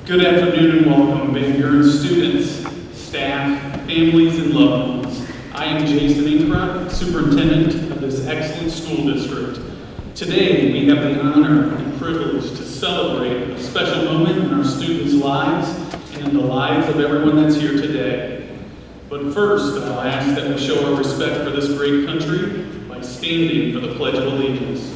Good afternoon and welcome, Van Buren students, staff, families, and loved ones. I am Jason Inkra, superintendent of this excellent school district. Today, we have the honor and privilege to celebrate a special moment in our students' lives and in the lives of everyone that's here today. But first, I'll ask that we show our respect for this great country by standing for the Pledge of Allegiance.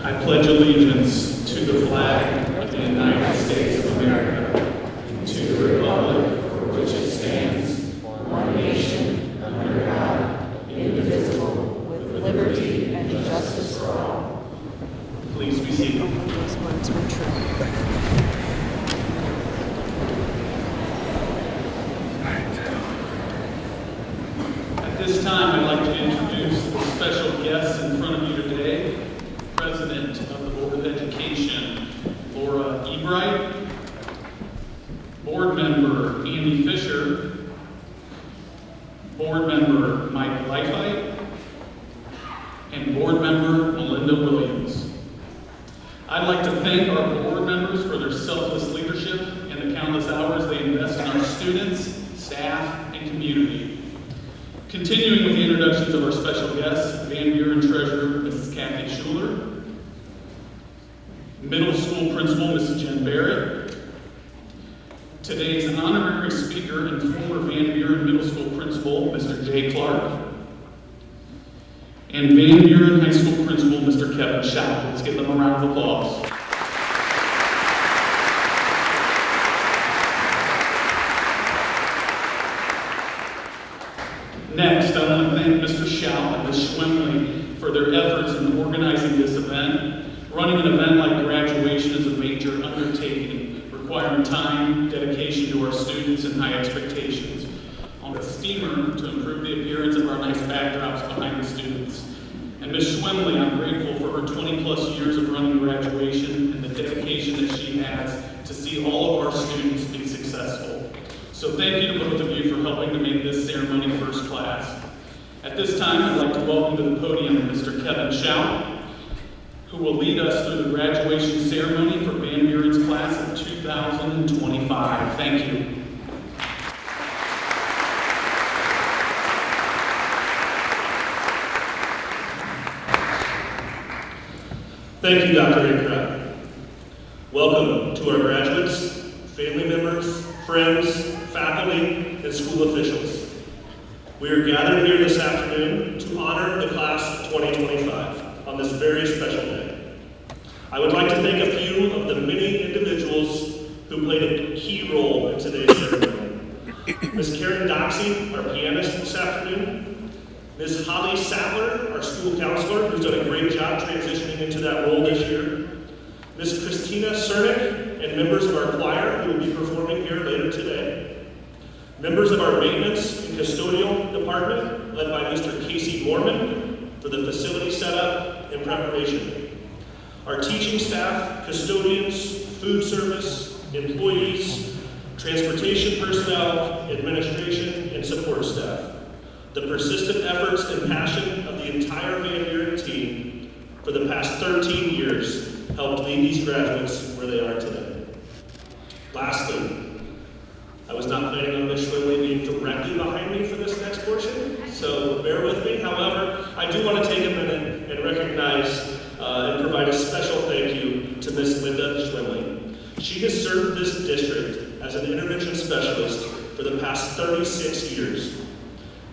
I pledge allegiance to the flag of the United States of America, and to the republic for which it stands, one nation, under God, indivisible, with liberty and justice for all. Please be seated. Those words were true. At this time, I'd like to introduce the special guests in front of you today. President of the Board of Education, Laura Ebright, Board Member Andy Fisher, Board Member Mike Leifheit, and Board Member Melinda Williams. I'd like to thank our board members for their selfless leadership and the countless hours they invest in our students, staff, and community. Continuing with the introductions of our special guests, Van Buren Treasurer, Mrs. Kathy Schuler, Middle School Principal, Mrs. Jen Barrett, today's honorary speaker and former Van Buren Middle School Principal, Mr. Jay Clark, and Van Buren High School Principal, Mr. Kevin Schau. Let's give them a round of applause. Next, I want to thank Mr. Schau and Ms. Schwemley for their efforts in organizing this event. Running an event like graduation is a major undertaking, requiring time, dedication to our students, and high expectations. On the steamer to improve the appearance of our nice backdrops behind the students. And Ms. Schwemley, I'm grateful for her 20-plus years of running graduation and the dedication that she has to see all of our students be successful. So thank you to both of you for helping to make this ceremony first class. At this time, I'd like to welcome to the podium Mr. Kevin Schau, who will lead us through the graduation ceremony for Van Buren's class of 2025. Thank you. Thank you, Dr. Inkra. Welcome to our graduates, family members, friends, faculty, and school officials. We are gathered here this afternoon to honor the class of 2025 on this very special day. I would like to thank a few of the many individuals who played a key role in today's ceremony. Ms. Karen Doxey, our pianist this afternoon, Ms. Holly Sattler, our school counselor, who's done a great job transitioning into that role this year, Ms. Christina Cernick, and members of our choir who will be performing here later today, members of our maintenance and custodial department, led by Mr. Casey Mormon, for the facility setup and preparation, our teaching staff, custodians, food service, employees, transportation personnel, administration, and support staff. The persistent efforts and passion of the entire Van Buren team for the past 13 years helped lead these graduates where they are today. Lastly, I was not planning on Ms. Schwimley being directly behind me for this next portion, so bear with me. However, I do want to take a minute and recognize and provide a special thank you to Ms. Linda Schwimley. She has served this district as an intervention specialist for the past 36 years.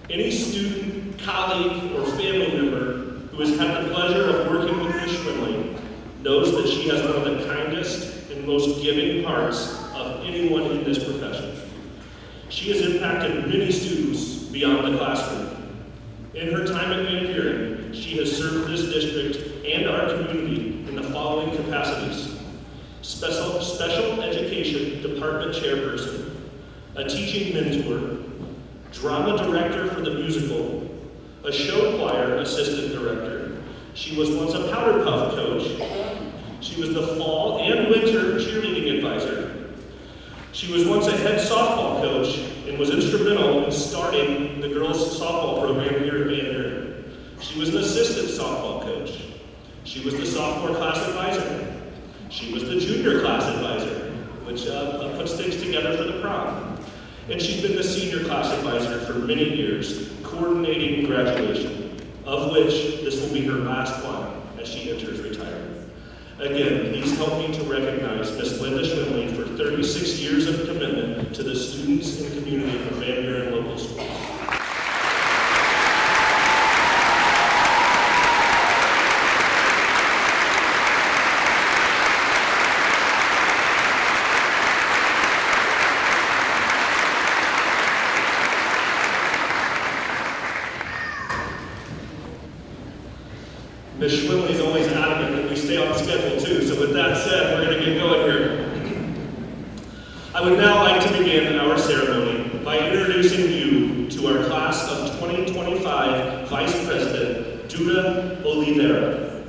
Any student, colleague, or family member who has had the pleasure of working with Ms. Schwimley knows that she has one of the kindest and most giving hearts of anyone in this profession. She has impacted many students beyond the classroom. In her time at Van Buren, she has served this district and our community in the following capacities: Special Education Department Chairperson, a teaching mentor, drama director for the musical, a show choir assistant director. She was once a powder puff coach. She was the fall and winter cheerleading advisor. She was once a head softball coach and was instrumental in starting the girls softball program here at Van Buren. She was an assistant She was the sophomore class advisor. She was the junior class advisor, which puts things together for the prom. And she's been the senior class advisor for many years, coordinating graduation, of which this will be her last one as she enters retirement. Again, please help me to recognize Ms. Linda Schwindley for 36 years of commitment to the students and community of Van Buren Local Schools. Ms. Schwindley is always adamant that we stay on schedule too, so with that said, we're going to get going here. I would now like to begin our ceremony by introducing you to our class of 2025 Vice President, Duda Oliveira.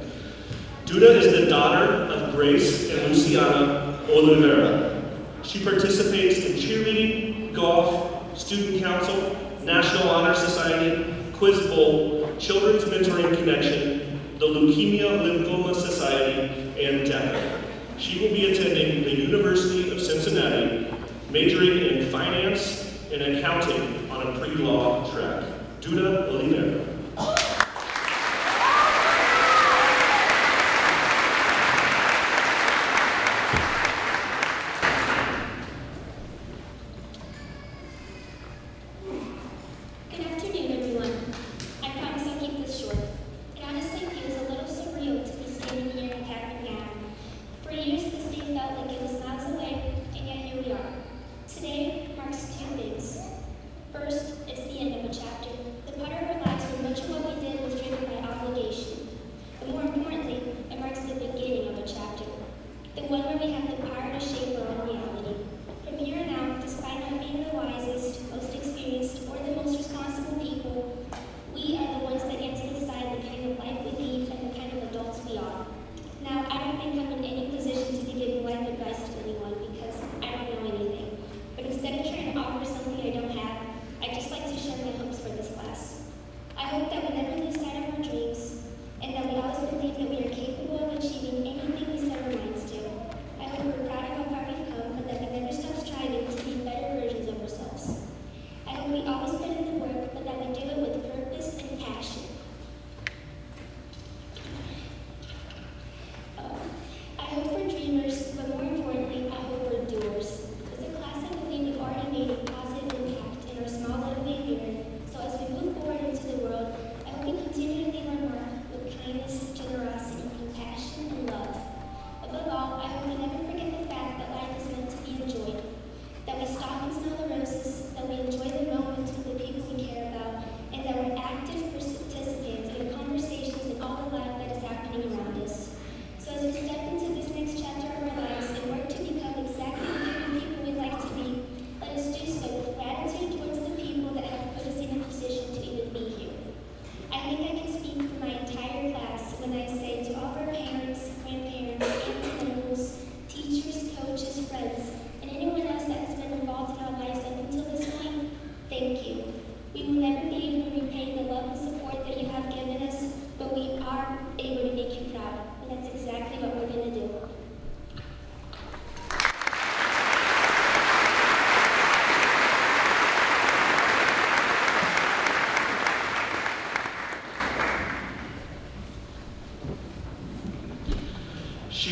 Duda is the daughter of Grace and Luciana Oliveira. She participates in cheerleading, golf, student council, National Honor Society, Quiz Bowl, Children's Mentoring Connection, the Leukemia Lymphoma Society, and DECA. She will be attending the University of Cincinnati, majoring in finance and accounting on a pre-law track. Duda Oliveira.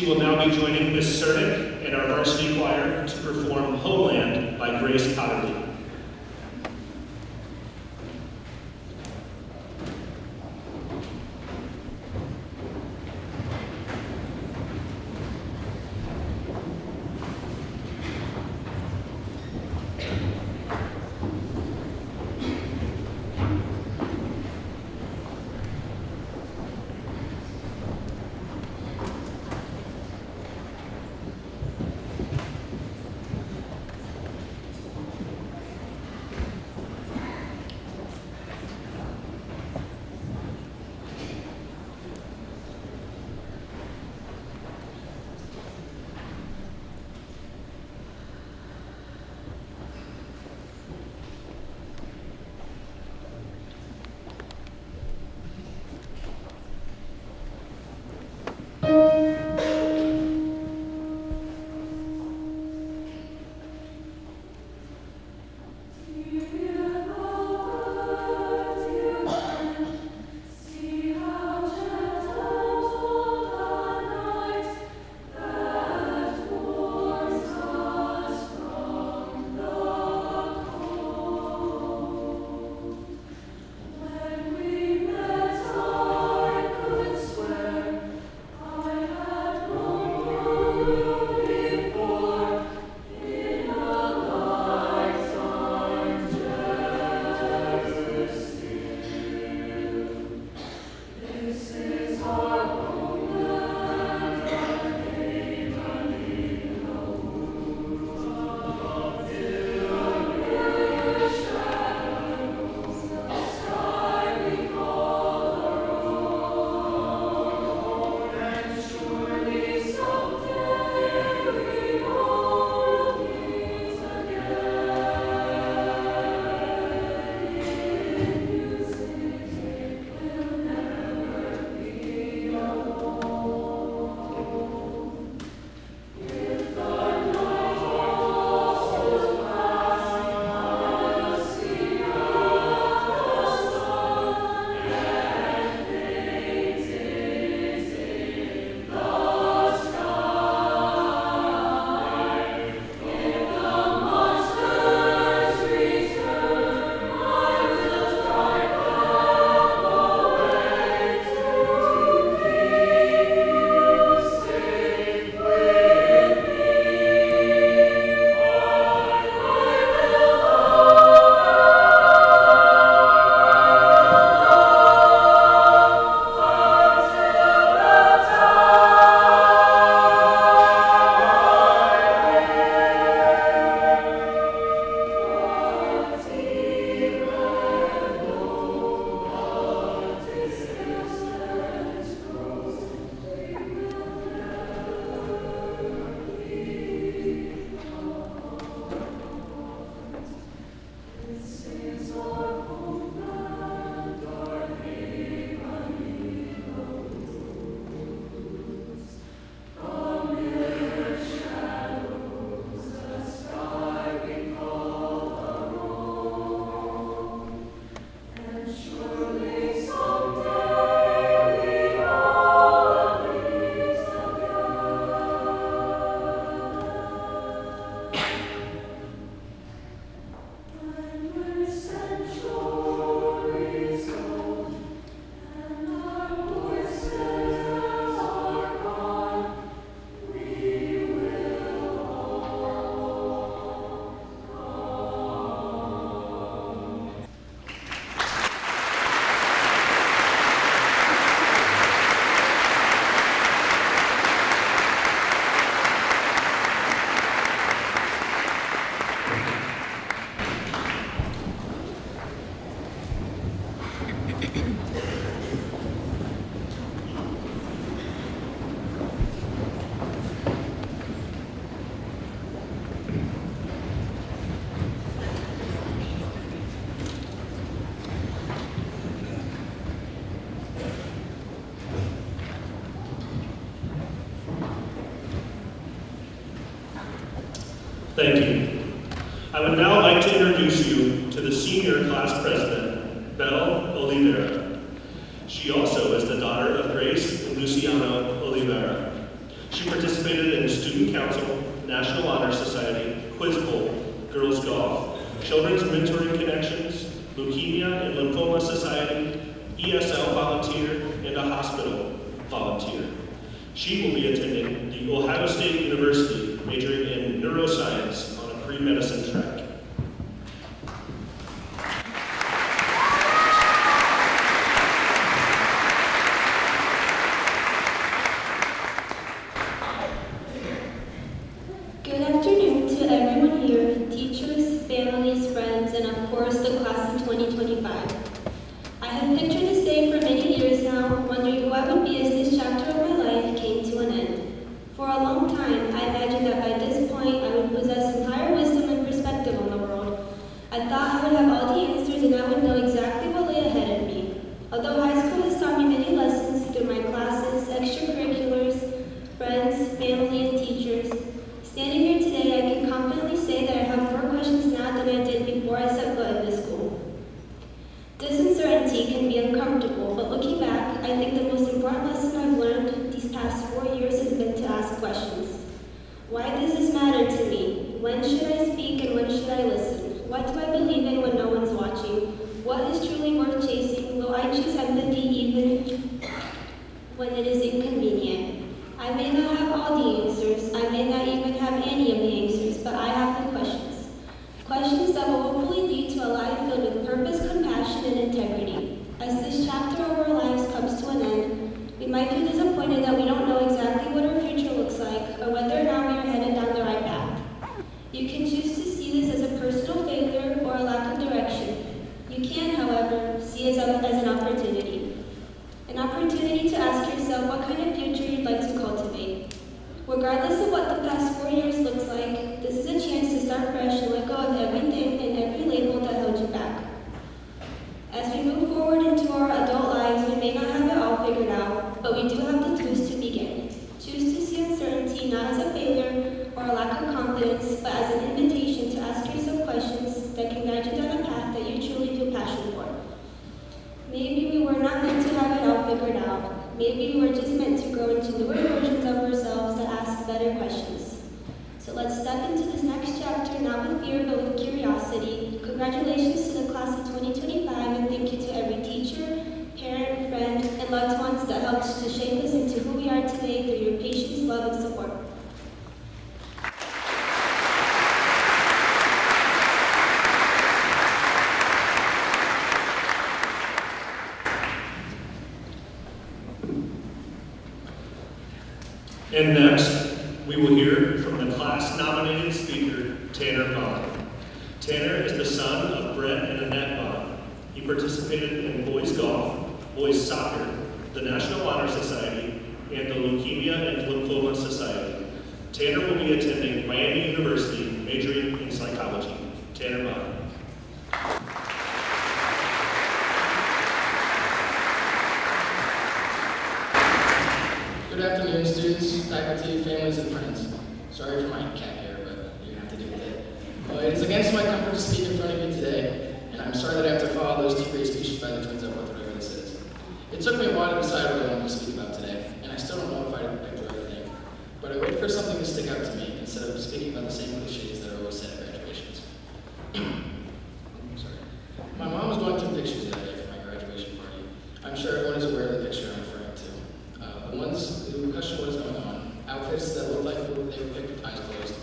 She will now be joining Ms. Cernick and our varsity choir to perform Homeland by Grace Cotterly. Thank you. I would now like to introduce you to the senior class president, Belle Oliveira. She also is the daughter of Grace and Luciano Oliveira. She participated in Student Council, National Honor Society, Quiz Bowl, Girls Golf, Children's Mentoring Connections, Leukemia and Lymphoma Society, ESL volunteer, and a hospital volunteer. She will be attending the Ohio State University, majoring in neuroscience on a pre-medicine track. Good afternoon to everyone here, teachers, families, friends, and of course the class of 2025. I have pictured this day for many years now, wondering who I would be as this chapter of my life came to an end. For a long time, I imagined that by this point I would possess entire wisdom and perspective on the world. I thought I would have all the answers and I would know exactly what lay ahead of me. Although high school has taught me many lessons through my classes, extracurriculars, friends, family, and teachers, standing here today, I can confidently say that I have more questions now than I did before I set foot in this school. This uncertainty can be uncomfortable, but looking back, I think the most important lesson I've learned these past 4 years has been to ask questions. Why does this matter to me? When should I speak and when should I listen? What do I believe in when no one's watching? What is truly worth chasing? Will I choose empathy even when it is inconvenient? I may not have all the answers, I may not even have any of the answers, but I have the questions. Questions that will hopefully lead to a life filled with purpose, compassion, and integrity. As this chapter of our lives comes to an end, we might feel disappointed that we don't know exactly what our future looks like or whether or not we are headed down the right path. You can choose to see this as a personal failure or a lack of direction. You can, however, see it as an opportunity. An opportunity to ask yourself what kind of future you'd like to cultivate. Regardless of what the past 4 years looks like, this is a chance to start fresh and let go of everything and every label that held you back. As we move forward into our adult lives, we may not have it all figured out, but we do have the tools to begin. Choose to see uncertainty not as a failure or a lack of confidence, but as an invitation to ask yourself questions that can guide you down a path that you truly feel passion for. Maybe we were not meant to have it all figured out. Maybe we were just meant to grow into newer versions of ourselves that ask better questions. So let's step into this next chapter, not with fear, but with curiosity. Congratulations to the class of 2025, and thank you to every teacher, parent, friend, and loved ones that helped to shape us into who we are today through your patience, love, and support. And next, we will hear from the class-nominated speaker, Tanner Vaughn. Tanner is the son of Brett and Annette Vaughn. He participated in boys golf, boys soccer, the National Honor Society, and the Leukemia and Lymphoma Society. Tanner will be attending Miami University, majoring in psychology. Tanner Vaughn. Good afternoon, students, faculty, families, and friends. Sorry for my cat hair, but you're going to have to deal with it. It is against my comfort to speak in front of you today, and I'm sorry that I have to follow those two great speeches by the twins up with whatever this is. It took me a while to decide what I wanted to speak about today, and I still don't know if I picked the right thing. But I waited for something to stick out to me instead of speaking about the same cliches that are always said at graduations. Sorry. My mom was going through pictures the other day for my graduation party. I'm sure everyone is aware of the picture I'm referring to. The ones who question what is going on, outfits that look like they were picked with eyes closed,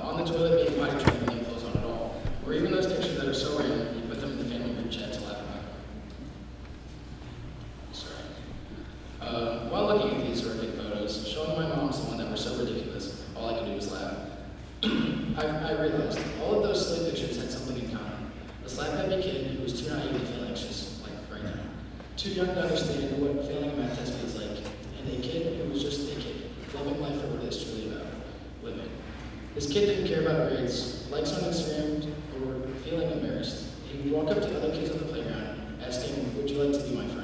on the toilet being potty trained with no clothes on at all, or even those pictures that are so random you put them in the family group chat to laugh about. Sorry. While looking at these horrific photos, showing my mom's the one that were so ridiculous, all I could do was laugh. too young to understand what failing a math test feels like, and a kid who was just a kid, loving life for what it's truly about, living. This kid didn't care about grades, likes on Instagram, or feeling embarrassed. He would walk up to other kids on the playground, asking, "Would you like to be my friend?"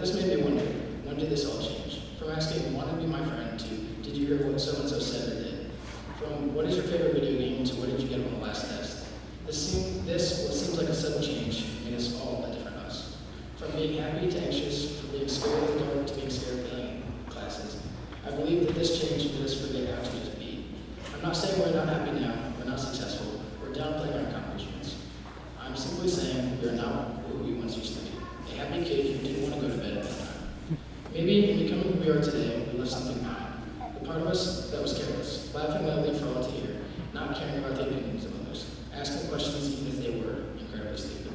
This made me wonder, when did this all change? From asking, "Want to be my friend?" to, "Did you hear what so-and-so said or did?" From, "What is your favorite video game?" to, "What did you get on the last test?" What seems like a sudden change made us all a different us. From being happy to anxious, from being scared of the dark to being scared of failing classes. I believe that this change made us forget how to just be. I'm not saying we're not happy now, we're not successful, we're downplaying our accomplishments. I'm simply saying we are not who we once used to be. A happy kid who didn't want to go to bed at bedtime. Maybe in becoming who we are today, we left something behind. The part of us that was careless, laughing loudly for all to hear, not caring about the opinions of others, asking questions even if they were incredibly stupid.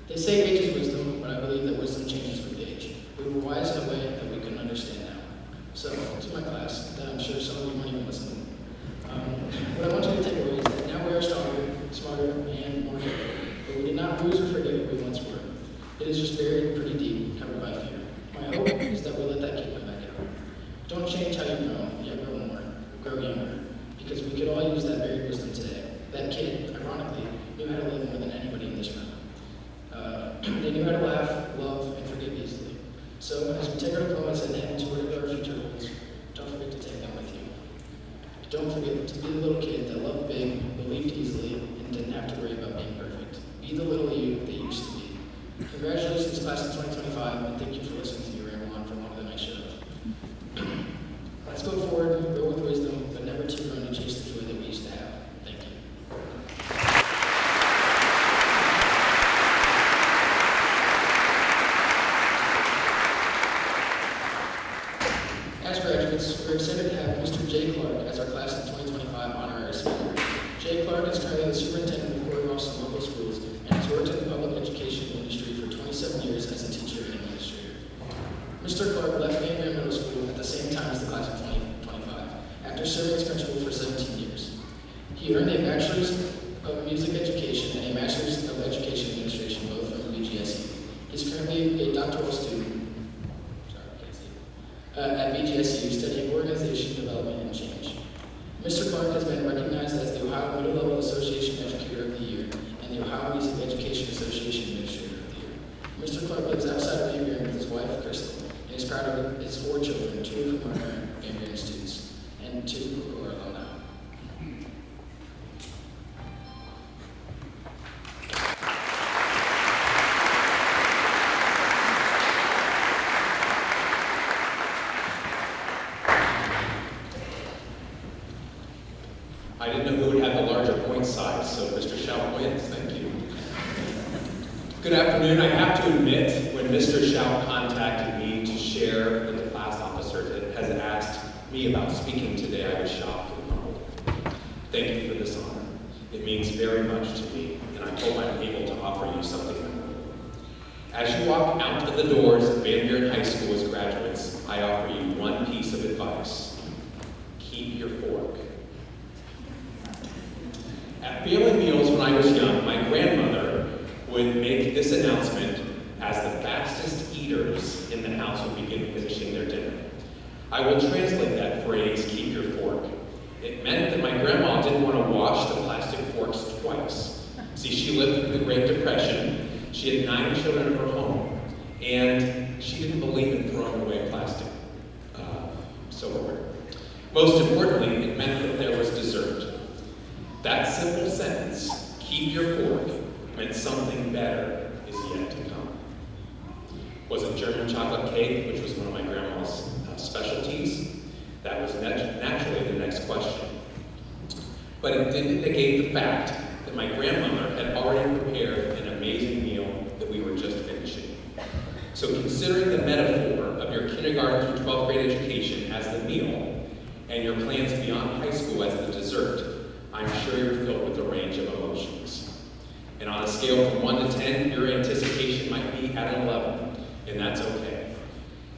They say age is wisdom, but I believe that wisdom changes with age. We were wise in a way that we couldn't understand now. So, to my class, that I'm sure some of you might even listen to. What I want you to take away is that now we are stronger, smarter, and more capable. But we did not lose or forget who we once were. It is just buried pretty deep, covered by fear. My hope is that we let that kid come back out. Don't change how you've grown, yet grow more, grow younger. Because we could all use that buried wisdom today. That kid, ironically, knew how to live more than anybody in this room. They knew how to laugh, love, and forgive easily. So, as we take our diplomas and head into whatever our future holds, don't forget to take them with you. Don't forget to be the little kid that loved big, believed easily, and didn't have to worry about being perfect. Be the little you that you used to be. Congratulations, class of 2025, and thank you for listening to me ramble on for longer than I should have. Let's go forward, grow with wisdom, but never too grown to chase the joy that we used to have. Thank you. As graduates, we're excited to have Mr. Jay Clark as our class of 2025 honorary speaker. Jay Clark is currently the superintendent of Corey Ross Local Schools and has worked in the public education industry for 27 years as a teacher and administrator. Mr. Clark left Van Buren Middle School at the same time as the class of 2025, after serving as principal for 17 years. He earned a Bachelor's of Music Education and a Master's of Education Administration, both from BGSU. He's currently a doctoral student at BGSU studying organization development and change. Mr. Clark has been recognized as the Ohio Middle Level Association Educator of the Year and the Ohio Music Education Association Administrator of the Year. Mr. Clark lives outside of Van Buren with his wife, Crystal, and is proud of his 4 children, 2 of whom are current Van Buren students, and 2 who are alumni. I didn't know who would have the larger point size, so Mr. Shout wins. Thank you. Good afternoon. I have to admit, when Mr. Shout contacted me to share that the class officer has asked me about speaking today, I was shocked and humbled. Thank you for this honor. It means very much to me, and I hope I'm able to offer you something memorable. As you walk out of the doors of Van Buren High School as graduates, I offer you one piece of advice. Keep your fork. At family meals when I was young, my grandmother would make this announcement as the fastest eaters in the house would begin finishing their dinner. I will translate that phrase, keep your fork. It meant that my grandma didn't want to wash the plastic forks twice. See, she lived through the Great Depression. She had 9 children of her home, and she didn't believe in throwing away plastic silverware. Most importantly, it meant that there was dessert. That simple sentence, keep your fork, meant something better is yet to come. Was it German chocolate cake, which was one of my grandma's specialties? That was naturally the next question. But it didn't negate the fact that my grandmother had already prepared an amazing meal that we were just finishing. So considering the metaphor of your kindergarten through 12th grade education as the meal, and your plans beyond high school as the dessert, I'm sure you're filled with a range of emotions. And on a scale from 1 to 10, your anticipation might be at an 11, and that's okay.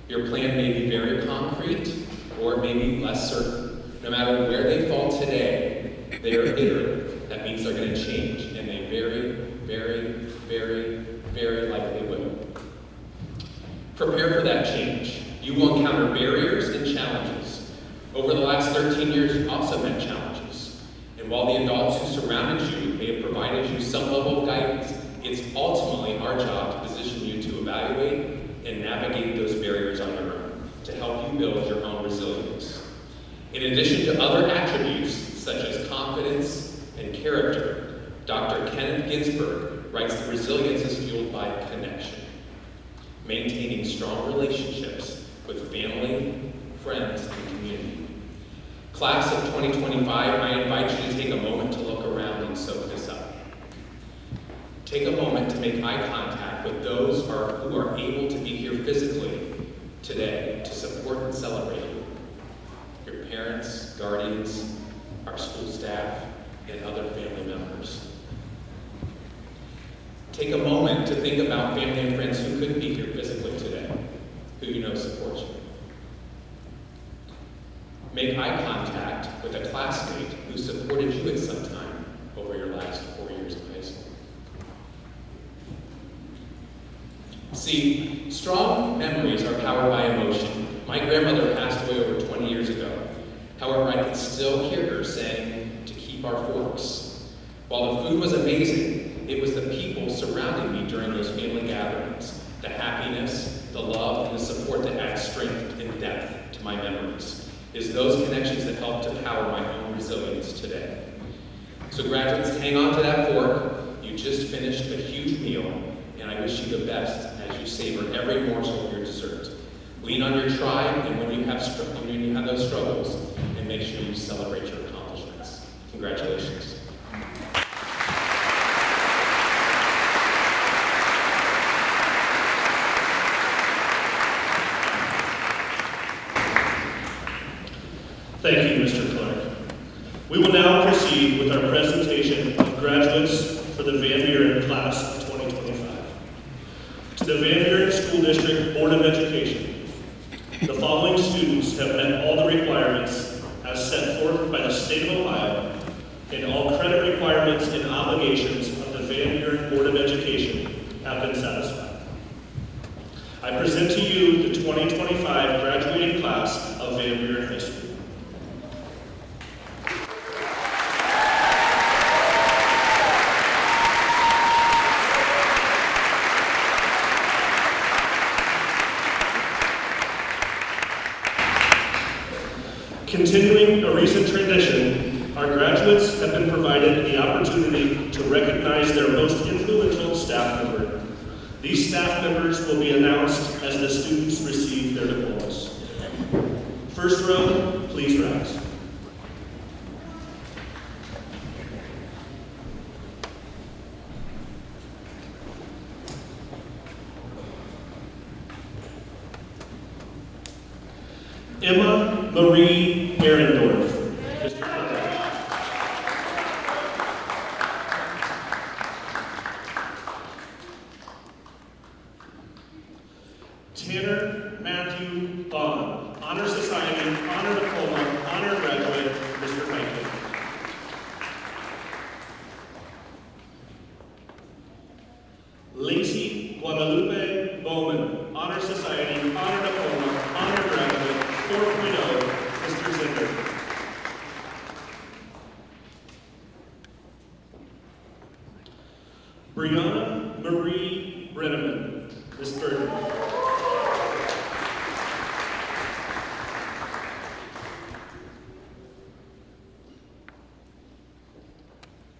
Your plan may be very concrete, or it may be less certain. No matter where they fall today, they are iterative. That means they're going to change, and they very, very, very, very likely Prepare for that change. You will encounter barriers and challenges. Over the last 13 years, you've also met challenges. And while the adults who surrounded you may have provided you some level of guidance, it's ultimately our job to position you to evaluate and navigate those barriers on your own, to help you build your own resilience. In addition to other attributes such as confidence and character, Dr. Kenneth Ginsburg writes that resilience is fueled by connection, maintaining strong relationships with family, friends, and community. Class of 2025, I invite you to take a moment to look around and soak this up. Take a moment to make eye contact with those who are able to be here physically today to support and celebrate you. Your parents, guardians, our school staff, and other family members. Take a moment to think about family and friends who couldn't be here physically today, who you know support you. Make eye contact with a classmate who supported you at some time over your last 4 years of high school. See, strong memories are powered by emotion. My grandmother passed away over 20 years ago. However, I can still hear her saying to keep our forks. While the food was amazing, it was the people surrounding me during those family gatherings, the happiness, the love, and the support that add strength and depth to my memories. It's those connections that help to power my own resilience today. So graduates, hang on to that fork. You just finished a huge meal, and I wish you the best as you savor every morsel of your dessert. Lean on your tribe, and when you have those struggles, and make sure you celebrate your accomplishments. Congratulations. Thank you, Mr. Clark. We will now proceed with our presentation of graduates for the Van Buren Class of 2025. To the Van Buren School District Board of Education, the following students have met all the requirements as set forth by the state of Ohio, and all credit requirements and obligations of the Van Buren Board of Education have been satisfied. I present to you the 2025 graduating class of Van Buren High School. Continuing a recent tradition, our graduates have been provided the opportunity to recognize their most influential staff member. These staff members will be announced as the students receive their diplomas. First row, please rise. Emma Marie Arendorf. Mr. President. Tanner Matthew Bond, Honor Society, Honor Diploma, Honor Graduate, Mr. Rankin. Lacey Guadalupe Bowman, Honor Society, Honor Diploma, Honor Graduate, 4.0, Mr. Zinder. Brianna Marie Brenneman, Ms. Burton.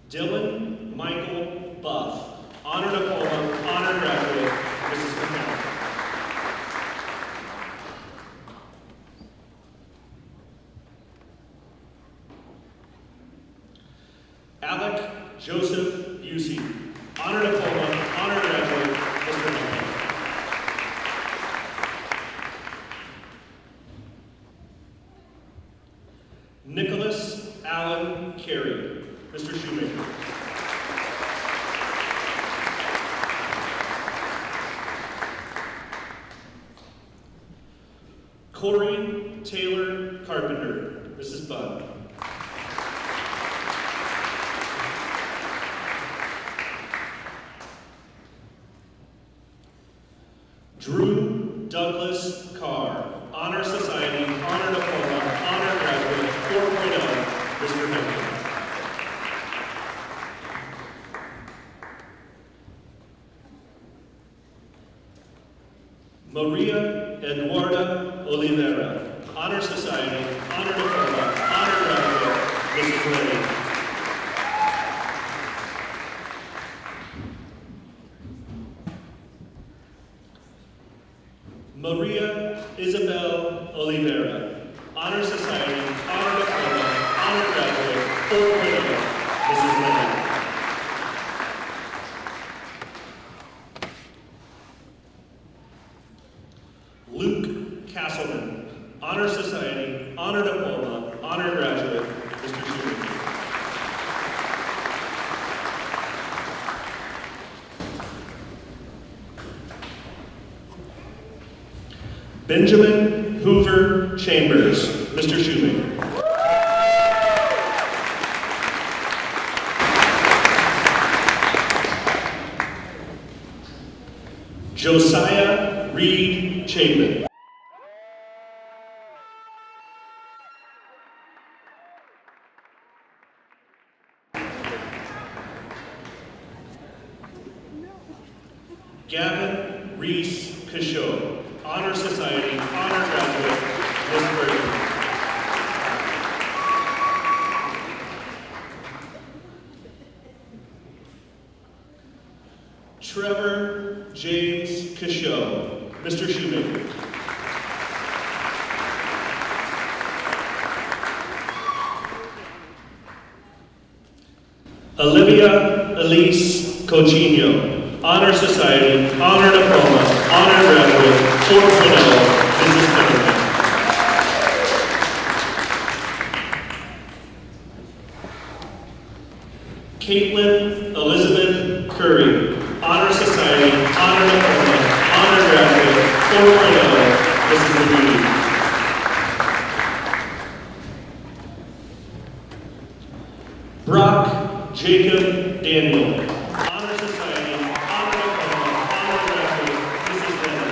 Dylan Michael Buff, Honor Diploma, Honor Graduate, Mrs. McCall. Alec Joseph Busey, Honor Diploma, Honor Graduate, Mr. McCall. Nicholas Allen Carey, Mr. Shoemaker. Corey Taylor Carpenter, Mrs. Bunn. Drew Douglas Carr, Honor Society, Honor Diploma, Honor Graduate, 4.0, Mr. Henry. Maria Eduarda Oliveira, Honor Society, Honor Diploma, Honor Graduate, Mrs. Lenny. Maria Isabel Oliveira, Honor Society, Honor Diploma, Honor Graduate, 4.0, Mrs. Lenny. Luke Castleman, Honor Society, Honor Diploma, Honor Graduate, Mr. Schumann. Benjamin Hoover Chambers, Mr. Shoemaker. Josiah Reed Chapin. Gavin Reese Cachot, Honor Society, Honor Graduate, Miss Burton. Trevor James Cachot, Mr. Shoemaker. Olivia Elise Cochino, Honor Society, Honor Diploma, Honor Graduate, 4.0, Mrs. Pemberton. Caitlin Elizabeth Curry, Honor Society, Honor Diploma, Honor Graduate, 4.0, Mrs. Levine. Brock Jacob Daniel, Honor Society, Honor Diploma, Honor Graduate, Mrs. Leonard.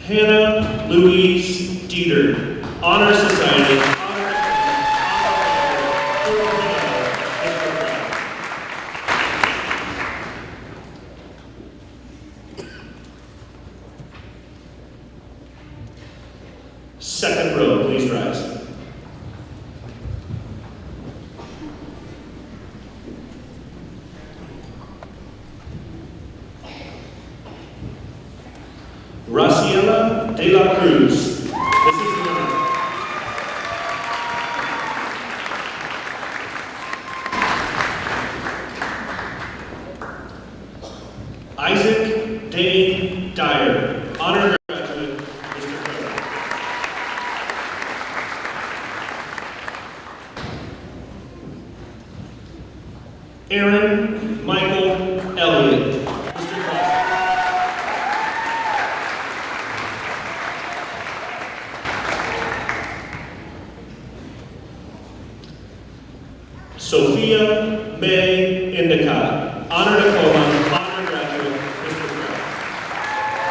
Hannah Louise Dieter, Honor Society, Honor Diploma, Honor Graduate, 4.0, second row, please rise. Raciela de la Cruz, Mrs. Miller. Isaac Dane Dyer, Honor Graduate, Mr. President. Aaron Michael Elliott, Mr. President. Sophia May Endicott, Honor Diploma, Honor Graduate, Mr. President.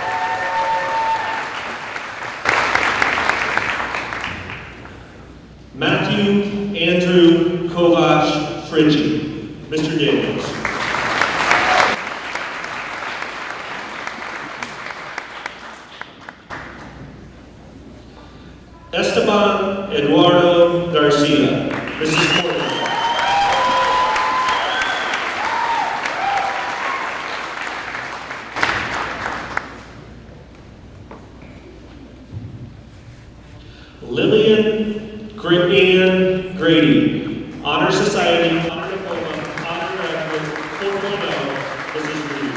Matthew Andrew Kovac Fringy, Mr. Daniels. Esteban Eduardo Garcia, Mrs. Porter. Lillian Ann Grady, Honor Society, Honor Diploma, Honor Graduate, 4.0, Mrs. Reed.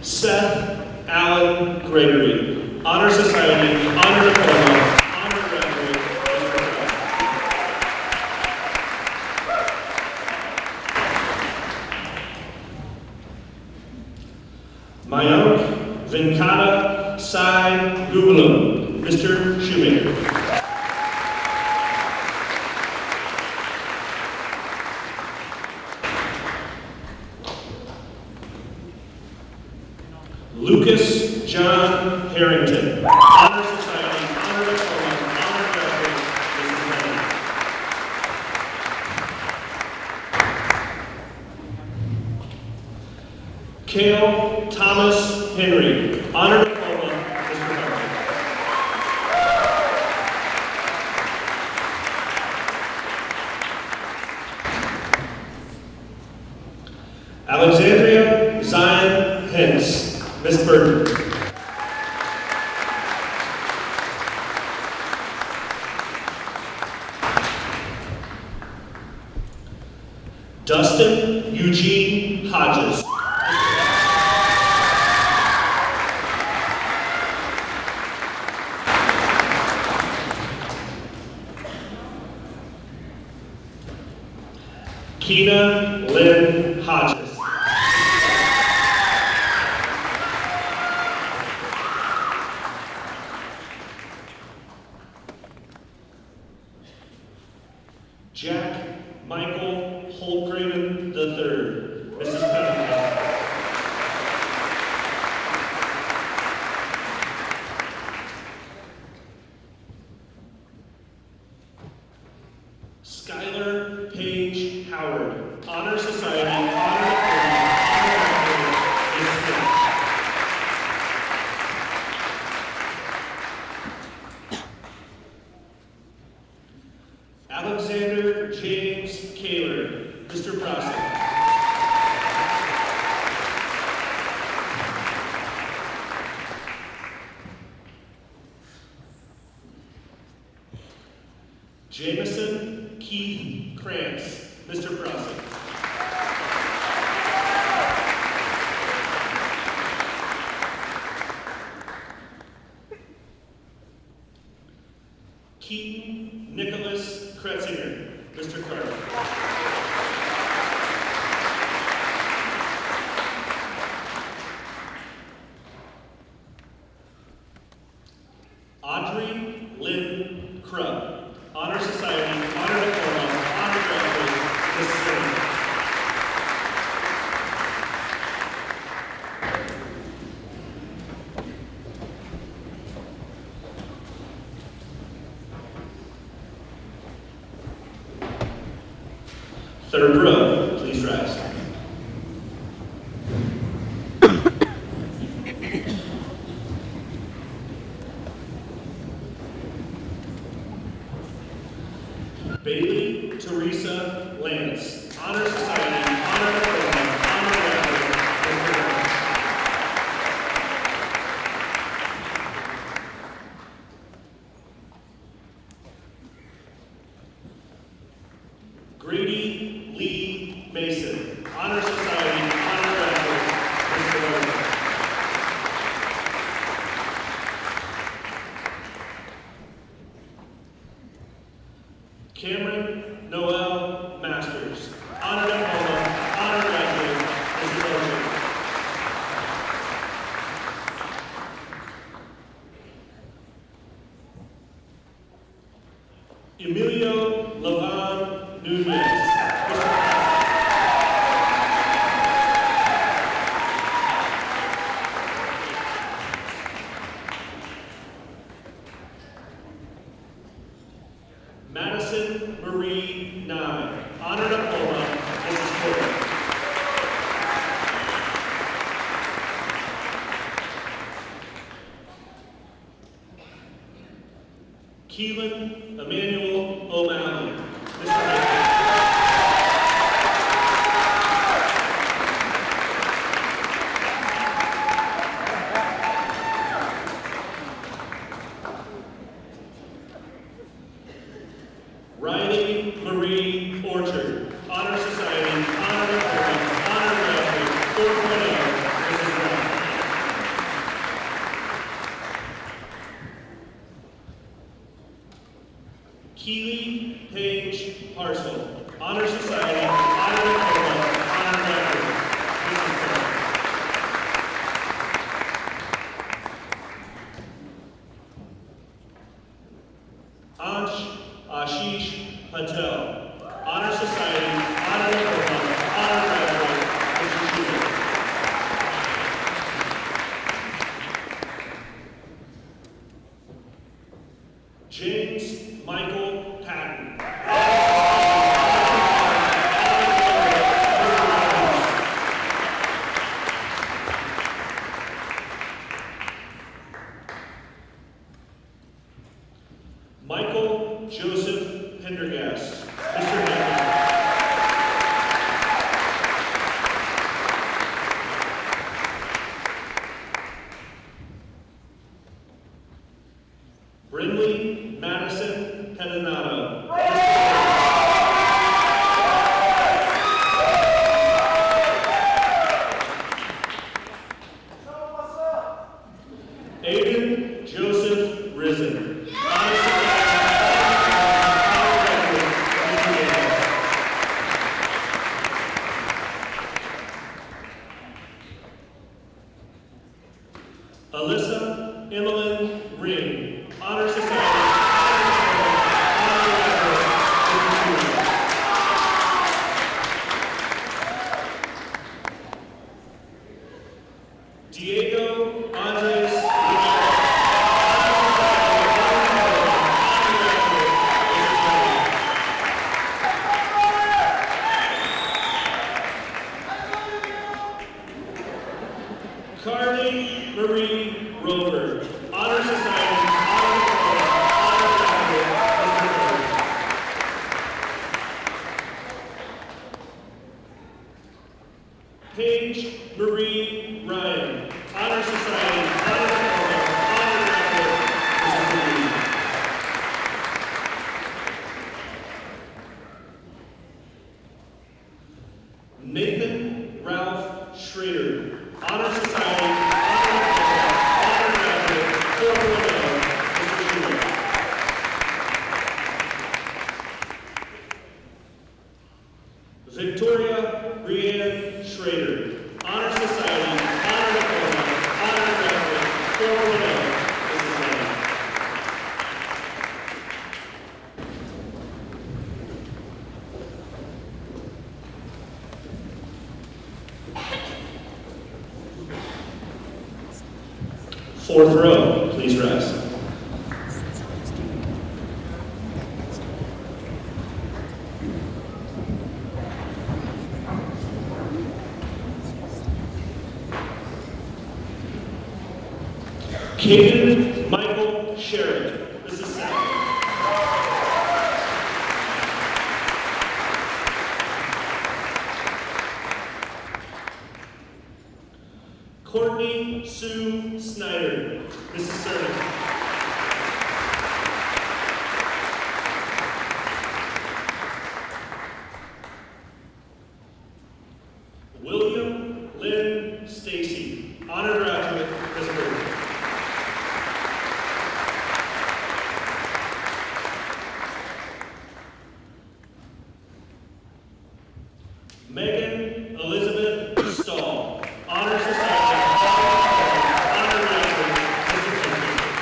Seth Allen Gregory, Honor Society, Honor Diploma, Honor Graduate, Mr. President. Mayank Venkata Sai Gugulam, Mr. Shoemaker. Honor Society, Honor Diploma, Honor Graduate, Mrs. Lennon. Cale Thomas Henry, Honor Diploma, Mr. Carter. Alexandria Zion Hens, Miss Burton. Dustin Eugene Hodges. Keena Lynn Hodges. Jack Michael Holtgraven III, Mrs. Pennington. Skylar Paige Howard, Honor Society, Honor Diploma, Honor Graduate, Miss Smith. Alexander James Kaler, Mr. Prosser. Jameson Keith Krantz, Mr. Prosser. Keaton Nicholas Kretzinger, Mr. Carter. Audrey Lynn Krupp, Honor Society, Honor Diploma, Honor Graduate, Miss Simmons. Third row, please rise. Bailey Teresa Lance, Honor Society, Honor Diploma, Honor Graduate, Mr. Brown. Grady Lee Mason, Honor Society, Honor Graduate, Mr. Logan. Cameron Noel Masters, Honor Diploma, Honor Graduate, Mr. Logan. Emilio Lavan Nunez, Mr. Prosser. Madison Marie Nye, Honor Diploma, Mrs. Porter. Keelan Emmanuel O'Malley, Mr. President. Riley Marie Orchard, Honor Society, Honor Diploma, Honor Graduate, 4.0, Mrs. Brown. Keely Page Parcel, Honor Society, Honor Diploma, Honor Graduate, Mrs. Brown. Ansh Ashish Patel, Honor Society, Honor Diploma, Honor Graduate, Mrs. Schubert. James Michael Patton. Michael Joseph Pendergast. Mr. Pendergast. Brindley Madison Pedinato. Aiden Joseph Risen. Alyssa Emmeline Ring, Honor Society. Diego Andres Carly Marie Rover, Honor Society, Honor Paige Marie Ryan, Honor Society, Nathan Ralph Schrader, Honor Society, Honor Graduate, Mr. Schrader. Victoria Brianne Schrader, Honor Society, Honor Diploma, Honor Graduate, Mrs. Lane. Fourth row, please rise. Caden Michael Sheridan, this is second. Courtney Sue Snyder, this is third. William Lynn Stacy, Honor Graduate, Pittsburgh. Megan Elizabeth Stahl, Honor Society, Honor Graduate, Mr.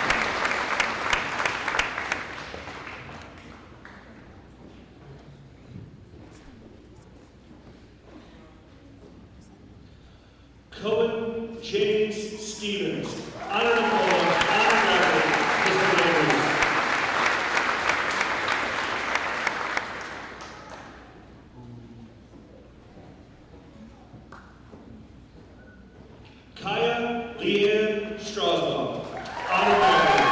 Cohen James Stevens, Honor Diploma, Honor Graduate, Mr. Andrews. Kaya Leanne Strasbaum, Honor Graduate.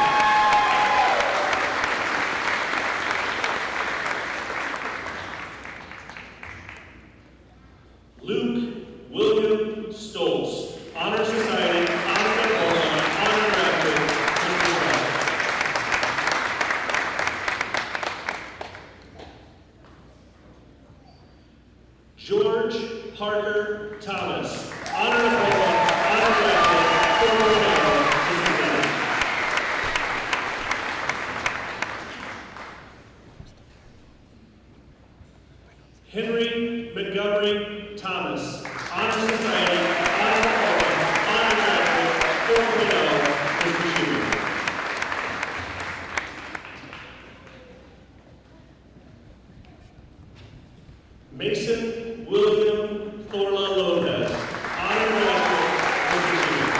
Luke William Stoltz, Honor Society, Honor Diploma, Honor Graduate, Mr. Strauss. George Parker Thomas, Honor Diploma, Honor Graduate, former member, Mr. Bennett. Henry Montgomery Thomas, Honor Society, Honor Diploma, Honor Graduate, former member, Mr. Schubert. Mason William Thorla Lopez, Honor Graduate, Mr. Schubert.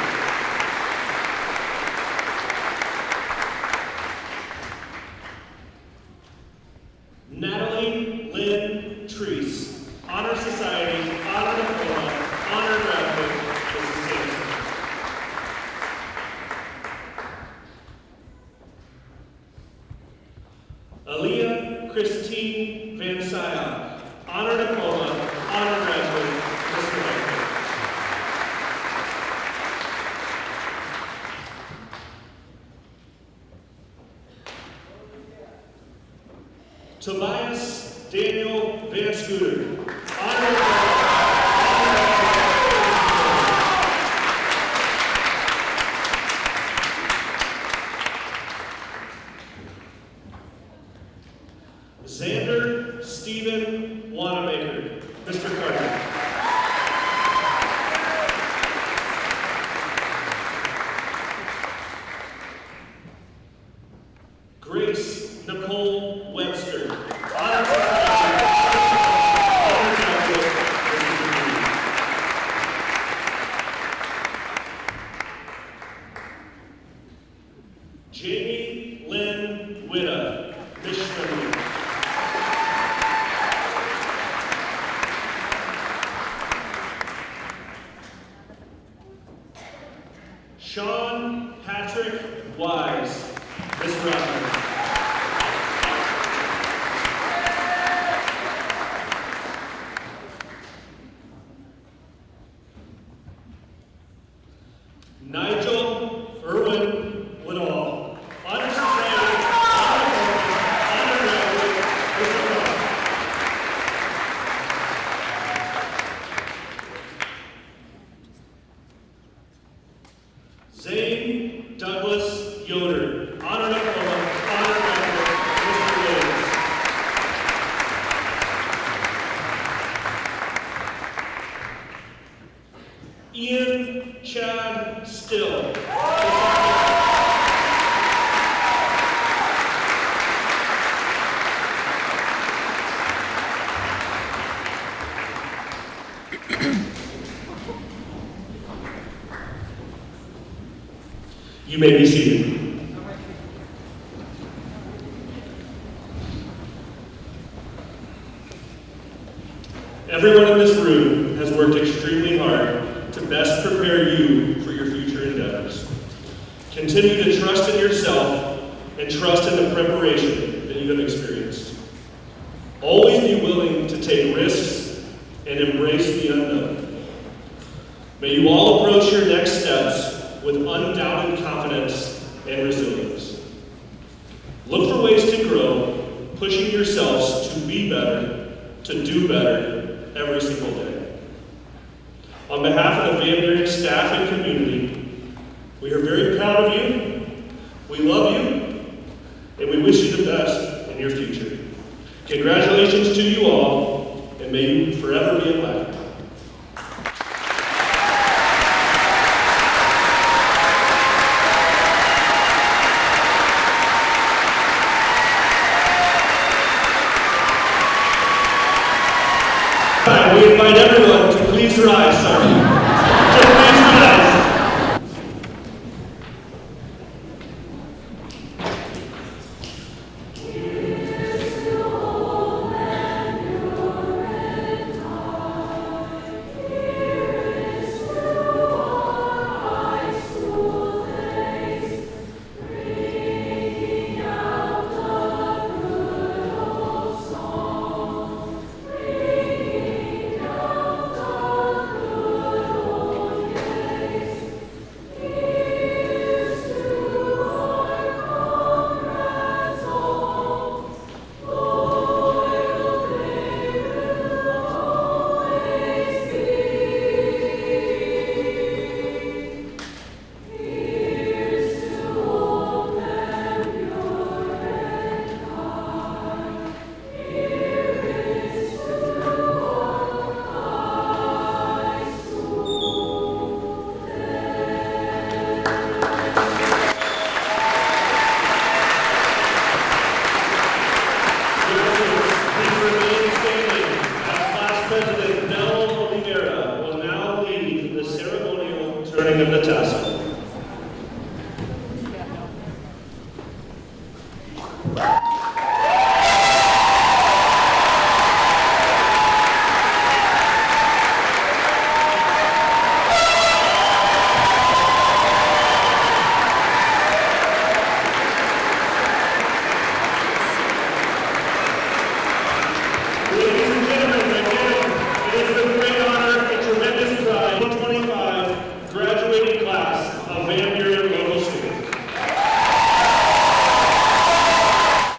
Aaliyah Christine Van Sion, honor diploma, honor graduate, Mr. Becker. Tobias Daniel Van Scooter, honor diploma, honor graduate. Xander Stephen Wanamaker, Mr. Carter. Grace Nicole Webster, honor graduate, Mr. Green. Jamie Lynn Witta, Miss Schwimmer. Sean Patrick Wise, Miss Radler. Nigel Irwin Woodall, honor society, honor graduate, Mr. Ross. Zane Douglas Yoder, honor diploma, honor graduate, Mr. Williams. Ian Chad Still. You may be seated. Everyone in this room has worked extremely hard to best prepare you for your future endeavors. Continue to trust in yourself and trust in the preparation that you have experienced. Always be willing to take risks and embrace the unknown. May you all approach your next steps with undoubted confidence and resilience. Look for ways to grow, pushing yourselves to be better, to do better every single day. On behalf of the Van Buren staff and community, we are very proud of you, we love you, and we wish you the best in your future. Congratulations to you all, and may you forever be a Black. We invite everyone to please rise, sorry. To please rise. Turning of the tassel.